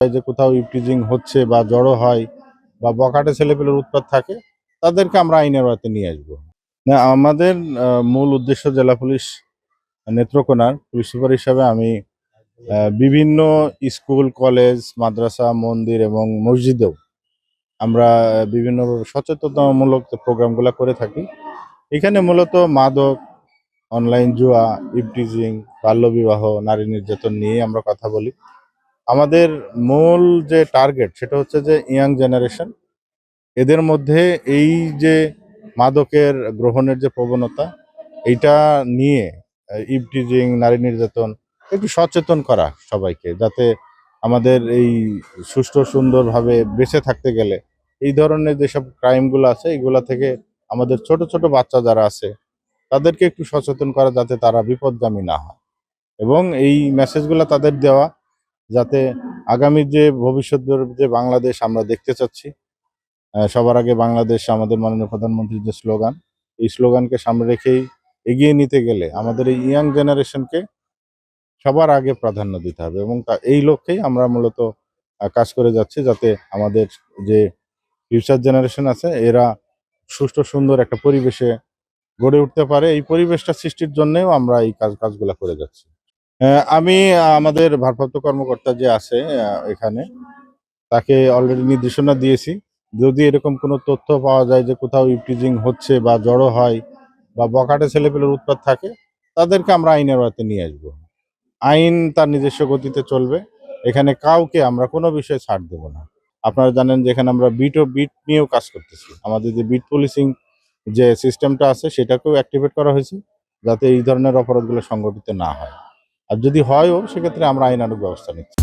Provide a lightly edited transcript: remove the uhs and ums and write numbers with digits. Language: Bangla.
যে কোথাও ইভটিজিং হচ্ছে বা জড়ো হয় বা বখাটে ছেলেপেলের উৎপাত থাকে, তাদেরকে আমরা আইনের আওতায় নিয়ে আসবো। না, আমাদের মূল উদ্দেশ্য জেলা পুলিশ নেত্রকোনার পুলিশ সুপার হিসাবে আমি বিভিন্ন স্কুল, কলেজ, মাদ্রাসা, মন্দির এবং মসজিদেও আমরা বিভিন্ন সচেতনতামূলক প্রোগ্রামগুলা করে থাকি। এখানে মূলত মাদক, অনলাইন জুয়া, ইভটিজিং, বাল্যবিবাহ, নারী নির্যাতন নিয়ে আমরা কথা বলি। আমাদের মূল যে টার্গেট সেটা হচ্ছে যে ইয়াং জেনারেশন, এদের মধ্যে এই যে মাদকের গ্রহণের যে প্রবণতা, এইটা নিয়ে ইভটিজিং, নারী নির্যাতন একটু সচেতন করা সবাইকে, যাতে আমাদের এই সুষ্ঠু সুন্দরভাবে বেঁচে থাকতে গেলে এই ধরনের যেসব ক্রাইমগুলো আছে এগুলা থেকে আমাদের ছোট ছোট বাচ্চা যারা আছে তাদেরকে একটু সচেতন করা, যাতে তারা বিপদগামী না হয় এবং এই মেসেজগুলো তাদের দেওয়া, যাতে আগামী যে ভবিষ্যতের যে বাংলাদেশ আমরা দেখতে চাচ্ছি, সবার আগে বাংলাদেশ, আমাদের মাননীয় প্রধানমন্ত্রীর যে স্লোগান, এই স্লোগানকে সামনে রেখেই এগিয়ে নিতে গেলে আমাদের এই ইয়াং জেনারেশনকে সবার আগে প্রাধান্য দিতে হবে এবং এই লক্ষ্যেই আমরা মূলত কাজ করে যাচ্ছি, যাতে আমাদের যে ফিউচার জেনারেশন আছে এরা সুষ্ঠু সুন্দর একটা পরিবেশে গড়ে উঠতে পারে। এই পরিবেশটা সৃষ্টির জন্যও আমরা এই কাজগুলা করে যাচ্ছি। আমি আমাদের ভারপ্রাপ্ত কর্মকর্তা যে আছে এখানে, তাকে অলরেডি নির্দেশনা দিয়েছি। যদি এরকম কোনো তথ্য পাওয়া যায় যে কোথাও ইভটিজিং হচ্ছে বা জড়ো হয় বা বখাটে ছেলেপেলের উৎপাত থাকে, তাদেরকে আমরা আইনের আওতায় নিয়ে আসবো। আইন তার নিজস্ব গতিতে চলবে। এখানে কাউকে আমরা কোনো বিষয়ে ছাড় দেব না। আপনারা জানেন যে এখানে আমরা বিট নিয়েও কাজ করতেছি। আমাদের যে বিট পুলিশিং যে সিস্টেমটা আছে সেটাকেও অ্যাক্টিভেট করা হয়েছে, যাতে এই ধরনের অপরাধগুলো সংঘটিত না হয়। আর যদি হয়ও সেক্ষেত্রে আমরা আইনানুগ ব্যবস্থা নিচ্ছি।